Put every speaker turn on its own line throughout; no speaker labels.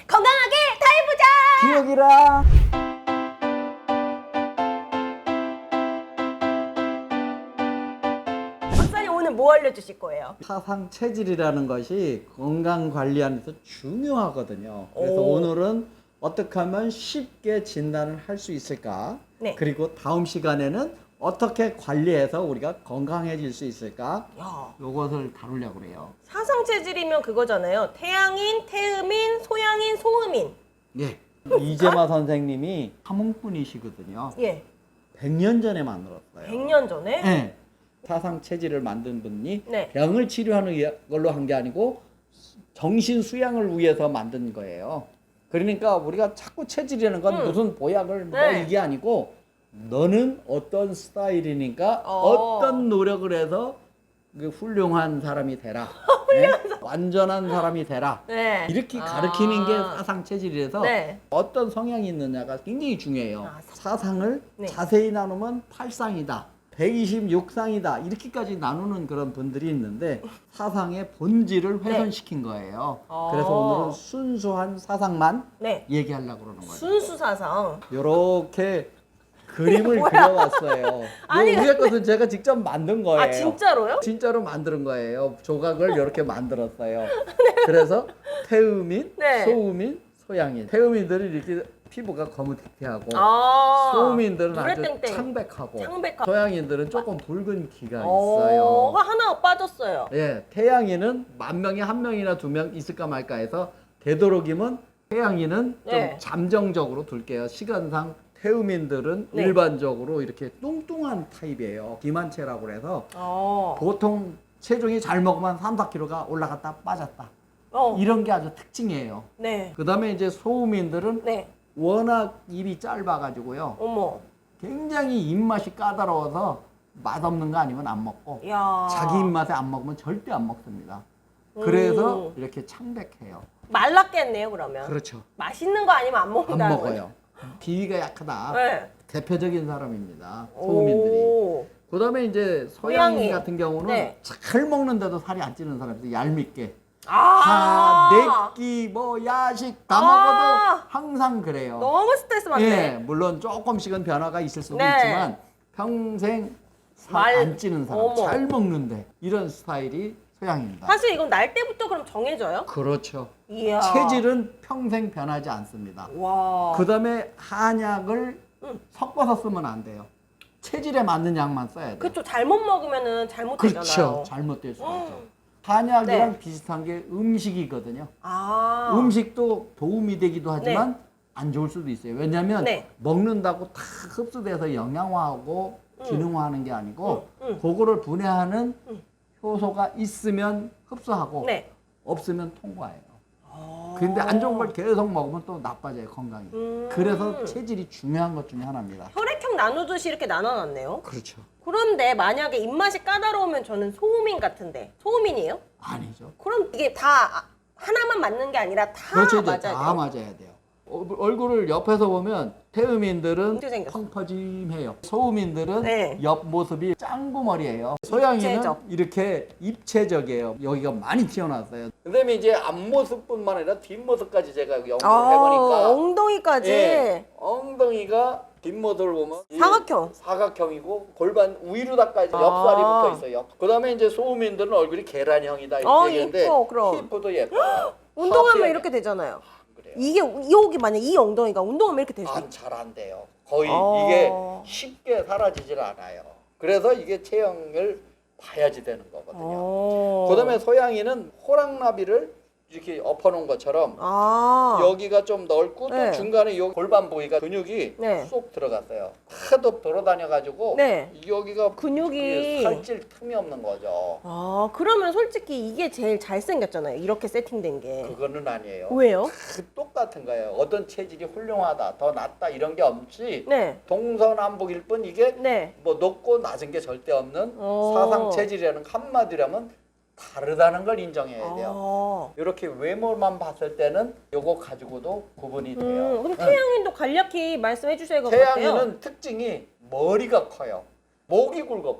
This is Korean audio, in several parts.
건강하게 다 해보자.
기억이라.
박사님 오늘 뭐 알려주실 거예요?
사상 체질이라는 것이 건강 관리하는데 중요하거든요. 그래서
오.
오늘은 어떻게 하면 쉽게 진단을 할 수 있을까?
네.
그리고 다음 시간에는 어떻게 관리해서 우리가 건강해질 수 있을까?
야,
요것을 다루려고 그래요.
사상 체질이면 그거잖아요. 태양인, 태음인, 소양인, 소음인.
예. 이재마 선생님이 삼흥분이시거든요.
예.
100년 전에 만들었어요.
100년 전에?
네. 사상 체질을 만든 분이
네.
병을 치료하는 걸로 한 게 아니고 정신 수양을 위해서 만든 거예요. 그러니까 우리가 자꾸 체질이라는 건 무슨 보약을 뭐
네.
이게 아니고 너는 어떤 스타일이니까 어떤 노력을 해서 그 훌륭한 사람이 되라. 네? 완전한 사람이 되라.
네.
이렇게 가르치는 게 사상 체질이라서
네.
어떤 성향이 있느냐가 굉장히 중요해요.
아,
사상을
네.
자세히 나누면 8상이다. 126상이다. 이렇게까지 나누는 그런 분들이 있는데 사상의 본질을 훼손시킨 거예요.
아.
그래서 오늘은 순수한 사상만
네.
얘기하려고 그러는 거예요.
순수 사상.
이렇게 그림을 그려왔어요.
아니,
요 위에 것은 제가 직접 만든 거예요.
아 진짜로요?
진짜로 만든 거예요. 조각을 이렇게 만들었어요. 그래서 태음인,
네.
소음인, 소양인. 태음인들은 이렇게 피부가 거무튀튀하고
아.
소음인들은 아주
누래땡땡.
창백하고
창백하고.
소양인들은 조금 붉은 기가
오,
있어요.
하나 빠졌어요.
예, 태양인은 10,000명에 1명이나 2명 있을까 말까 해서 되도록이면 태양인은
네.
좀 잠정적으로 둘게요. 시간상 태음인들은
네.
일반적으로 이렇게 뚱뚱한 타입이에요. 비만체라고 해서
어.
보통 체중이 잘 먹으면 3, 4kg가 올라갔다 빠졌다. 이런 게 아주 특징이에요.
네.
그 다음에 이제 소음인들은
네.
워낙 입이 짧아가지고요.
어머.
굉장히 입맛이 까다로워서 맛없는 거 아니면 안 먹고
야.
자기 입맛에 안 먹으면 절대 안 먹습니다. 그래서 이렇게 창백해요.
말랐겠네요 그러면.
그렇죠.
맛있는 거 아니면 안
안
먹는다는
먹어요. 비위가 약하다.
네.
대표적인 사람입니다. 소음인들이.
오.
그 다음에 이제 소양인
소양인.
같은 경우는
네.
잘 먹는데도 살이 안 찌는 사람들 얄밉게.
아.
네끼 뭐 야식 다
아.
먹어도 항상 그래요.
너무 스트레스 받네.
예, 물론 조금씩은 변화가 있을 수도
네.
있지만 평생 살
말-
안 찌는 사람,
어머.
잘 먹는데 이런 스타일이 소양입니다.
사실 이건 날 때부터 그럼 정해져요?
그렇죠.
이야.
체질은 평생 변하지 않습니다.
와.
그 다음에 한약을 섞어서 쓰면 안 돼요. 체질에 맞는 약만 써야 돼요.
그쵸. 잘못 먹으면은 잘못되잖아요.
그렇죠. 잘못될 수가 있죠. 한약이랑
네.
비슷한 게 음식이거든요.
아.
음식도 도움이 되기도 하지만 안 좋을 수도 있어요. 왜냐하면
네.
먹는다고 다 흡수돼서 영양화하고 기능화하는 게 아니고
음.
그거를 분해하는 효소가 있으면 흡수하고
네.
없으면 통과해요.
아.
근데 안 좋은 걸 계속 먹으면 또 나빠져요, 건강이.
음.
그래서 체질이 중요한 것 중에 하나입니다.
혈액형 나누듯이 이렇게 나눠놨네요.
그렇죠.
그런데 만약에 입맛이 까다로우면 저는 소음인 같은데 소음인이에요?
아니죠.
그럼 이게 다 하나만 맞는 게 아니라 다
그렇죠.
맞아야
이제
돼요?
다 맞아야 돼요. 얼굴을 옆에서 보면 태음인들은
어떻게 생겼어?
펑퍼짐해요. 소음인들은
네.
옆모습이 짱구머리예요. 소양이는
입체적.
이렇게 입체적이에요. 여기가 많이 튀어나왔어요. 그다음에 이제 앞모습뿐만 아니라 뒷모습까지 제가 연구를 해보니까
엉덩이까지.
예, 엉덩이가 뒷모습을 보면
사각형.
사각형이고 골반 위로다까지 옆살이 붙어 있어요. 그다음에 이제 소음인들은 얼굴이 계란형이다 이렇게 얘기하는데
예뻐, 그럼.
히프도 예뻐요.
운동하면
하프형이-
이렇게 되잖아요.
그래요.
이게 여기 만약 이 엉덩이가 운동하면 이렇게 되죠.
잘 안 돼요. 거의
어.
이게 쉽게 사라지질 않아요. 그래서 이게 체형을 봐야지 되는 거거든요. 그다음에 소양이는 호랑나비를 이렇게 엎어놓은 것처럼
아.
여기가 좀 넓고
네.
또 중간에 요 골반 부위가 근육이
네.
쏙 들어갔어요. 하도 돌아다녀가지고
네.
여기가
근육이.
살찔 틈이 없는 거죠.
아, 그러면 솔직히 이게 제일 잘생겼잖아요. 이렇게 세팅된 게.
그거는 아니에요.
왜요?
다 똑같은 거예요. 어떤 체질이 훌륭하다, 더 낫다 이런 게 없지.
네.
동서남북일 뿐 이게
네.
뭐 높고 낮은 게 절대 없는
어.
사상 체질이라는 한마디라면 다르다는 걸 인정해야 돼요.
아.
이렇게 외모만 봤을 때는 요거 가지고도 구분이 돼요.
그럼 태양인도 간략히 말씀해 주셔야 될 것 같아요.
태양인은 특징이 머리가 커요. 목이 굵어,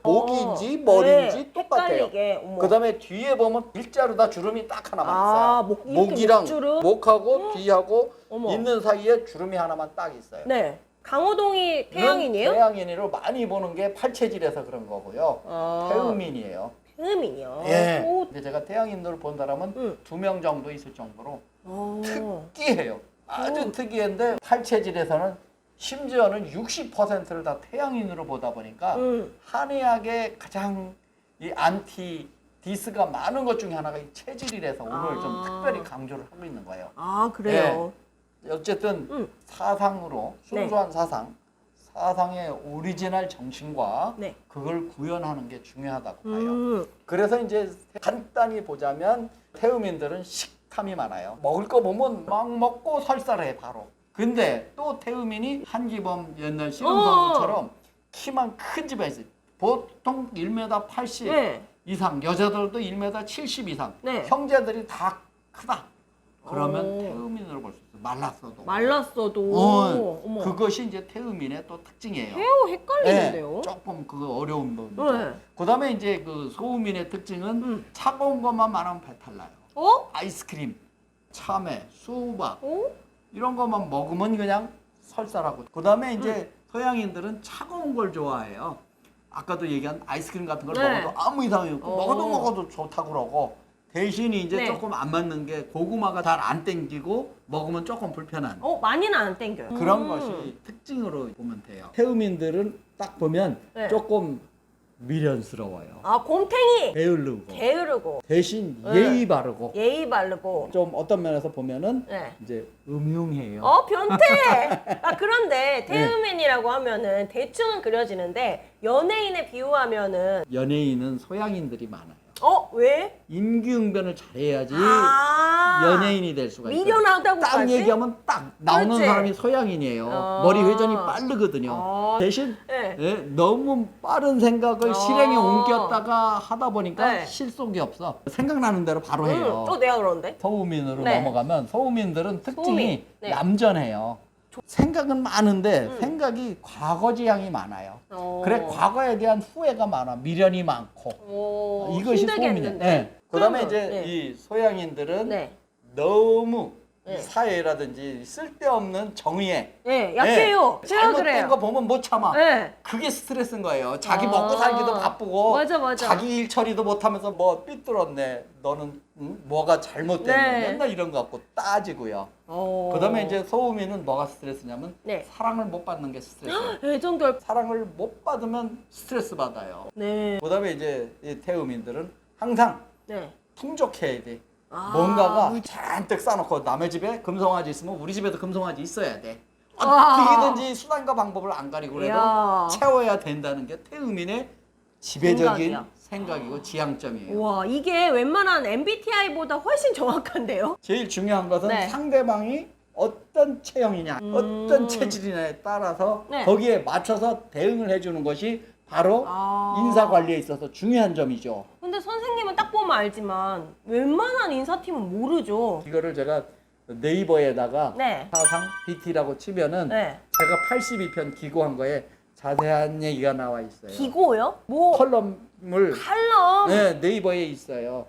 목인지 머리인지
네,
똑같아요.
헷갈리게. 어머.
그다음에 뒤에 보면 일자로 다 주름이 딱 하나만
아,
있어요.
목, 이렇게
목이랑
목주름?
목하고 뒤하고
어머.
있는 사이에 주름이 하나만 딱 있어요.
네. 강호동이 태양인이에요?
태양인으로 많이 보는 게 팔체질에서 그런 거고요.
아.
태음인이에요.
태음인이요.
예.
오.
근데 제가 태양인으로 본 사람은 2명 정도 있을 정도로
오.
특이해요. 아주 특이한데 팔체질에서는 심지어는 60%를 다 태양인으로 보다 보니까 한의학의 가장 이 안티 디스가 많은 것 중에 하나가 이 체질이라서 오늘 좀 특별히 강조를 하고 있는 거예요.
아, 그래요.
어쨌든 사상으로 순수한 사상의 오리지널 정신과
네.
그걸 구현하는 게 중요하다고 봐요. 그래서 이제 간단히 보자면 태음인들은 식탐이 많아요. 먹을 거 보면 막 먹고 설사를 해 바로. 근데 또 태음인이 한기범 옛날 씨름선수처럼 키만 큰 집에 있어요. 보통 1m 80
네.
이상, 여자들도 1m 70 이상.
네.
형제들이 다 크다. 그러면
오.
태음인으로 볼 수 있어요. 말랐어도.
말랐어도. 어머.
그것이 이제 태음인의 또 특징이에요.
태우 헷갈리는데요?
네, 조금 그 어려운 부분이죠.
네.
그다음에 이제 그 소음인의 특징은 차가운 것만 많으면 배탈 나요.
어?
아이스크림, 참외, 수박
어?
이런 것만 먹으면 그냥 설사라고. 그다음에 이제 서양인들은 차가운 걸 좋아해요. 아까도 얘기한 아이스크림 같은 걸
네.
먹어도 아무 이상이 없고 먹어도 좋다고 그러고 대신에 이제
네.
조금 안 맞는 게 고구마가 잘 안 땡기고 먹으면 조금 불편한
많이는 안 땡겨요.
그런 것이 특징으로 보면 돼요. 태음인들은 딱 보면
네.
조금 미련스러워요.
아, 곰탱이.
게으르고
게으르고.
대신
네.
예의 바르고
예의 바르고.
좀 어떤 면에서 보면은
네.
이제 음흉해요.
변태! 아, 그런데 태음인이라고 하면은 대충은 그려지는데 연예인에 비유하면은
연예인은 소양인들이 많아요.
왜?
임기응변을 잘해야지
아,
연예인이 될 수가 있어요.
미련하다고까지?
딱 얘기하면 딱 나오는
그렇지.
사람이 소양인이에요.
아.
머리 회전이 빠르거든요.
아.
대신
네.
예, 너무 빠른 생각을
아.
실행에 옮겼다가 하다 보니까
네.
실속이 없어. 생각나는 대로 바로 해요.
또 내가 그러는데?
소음인으로
네.
넘어가면 소음인들은 특징이
소음인. 네.
얌전해요. 생각은 많은데 생각이 과거 지향이 많아요. 그래 과거에 대한 후회가 많아. 미련이 많고. 이것이 소음이네.
힘들겠는데.
네. 그다음에
그러면,
이제
네.
이 소양인들은
네.
너무
네.
이 사회라든지 쓸데없는 정의에
네, 약해요. 제가
잘못된
그래요.
거 보면 못 참아.
네.
그게 스트레스인 거예요. 자기
아.
먹고 살기도 바쁘고
맞아.
자기 일 처리도 못하면서 뭐 삐뚤었네. 너는 뭐가 잘못됐네.
네.
맨날 이런 거 갖고 따지고요. 그다음에 이제 소음이는 뭐가 스트레스냐면
네.
사랑을 못 받는 게 스트레스예요.
애정돌.
사랑을 못 받으면 스트레스 받아요.
네.
그다음에 이제 이 태음인들은 항상
네.
풍족해야 돼.
아,
뭔가가 잔뜩 싸놓고 남의 집에 금송아지 있으면 우리 집에도 금송아지 있어야 돼.
아.
어떻게든지 수단과 방법을 안 가리고 그래도
이야.
채워야 된다는 게 태음인의 지배적인
생각이야.
생각이고 지향점이에요.
와, 이게 웬만한 MBTI보다 훨씬 정확한데요?
제일 중요한 것은
네.
상대방이 어떤 체형이냐, 어떤 체질이냐에 따라서
네.
거기에 맞춰서 대응을 해주는 것이 바로
아.
인사관리에 있어서 중요한 점이죠.
근데 선생님은 딱 보면 알지만 웬만한 인사팀은 모르죠.
이거를 제가 네이버에다가
네.
사상 BT라고 치면은
네.
제가 82편 기고한 거에 자세한 얘기가 나와 있어요.
기고요? 뭐
컬럼을
칼럼.
네, 네이버에 있어요.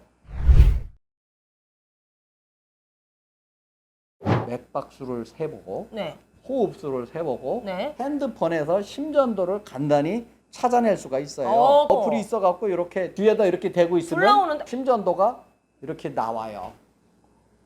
맥박수를 세보고
네.
호흡수를 세보고
네.
핸드폰에서 심전도를 간단히 찾아낼 수가 있어요.
어.
어플이 있어갖고 이렇게 뒤에다 이렇게 대고 있으면
올라오는데?
심전도가 이렇게 나와요.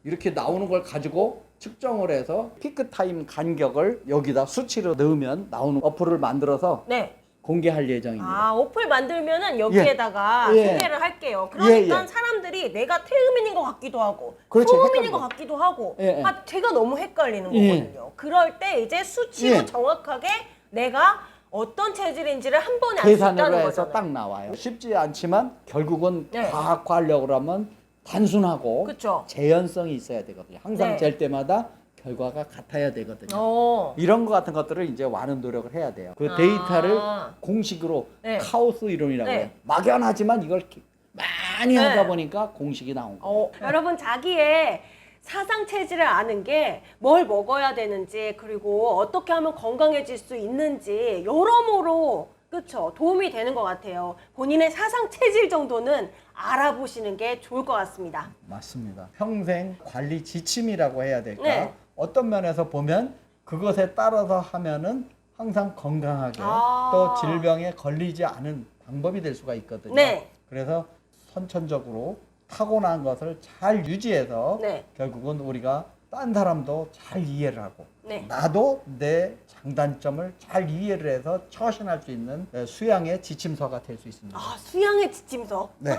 이렇게 나오는 걸 가지고 측정을 해서 피크 타임 간격을 여기다 수치로 넣으면 나오는 어플을 만들어서
네.
공개할 예정입니다.
아, 어플 만들면은 여기에다가
예.
소개를 할게요. 그러니까
예, 예.
사람들이 내가 태음인인 것 같기도 하고
그렇죠,
소음인인
헷갈려.
것 같기도 하고
예, 예.
제가 너무 헷갈리는
예.
거거든요. 그럴 때 이제 수치로
예.
정확하게 내가 어떤 체질인지를 한 번에 알 수
계산으로
있다는
해서
거잖아요.
딱 나와요. 쉽지 않지만 결국은
네.
과학화하려고 하면 단순하고
그쵸.
재현성이 있어야 되거든요. 항상
네.
잴 때마다 결과가 같아야 되거든요.
어.
이런 것 같은 것들을 이제 많은 노력을 해야 돼요. 그 데이터를 공식으로
네.
카오스 이론이라고
네.
해요. 막연하지만 이걸 많이
네.
하다 보니까 공식이 나온 거예요.
여러분 자기의 사상 체질을 아는 게 뭘 먹어야 되는지 그리고 어떻게 하면 건강해질 수 있는지 여러모로 그렇죠. 도움이 되는 것 같아요. 본인의 사상 체질 정도는 알아보시는 게 좋을 것 같습니다.
맞습니다. 평생 관리 지침이라고 해야 될까?
네.
어떤 면에서 보면 그것에 따라서 하면은 항상 건강하게
아.
또 질병에 걸리지 않은 방법이 될 수가 있거든요.
네.
그래서 선천적으로 타고난 것을 잘 유지해서
네.
결국은 우리가 딴 사람도 잘 이해를 하고
네.
나도 내 장단점을 잘 이해를 해서 처신할 수 있는 수양의 지침서가 될 수 있습니다.
아, 수양의 지침서.
네.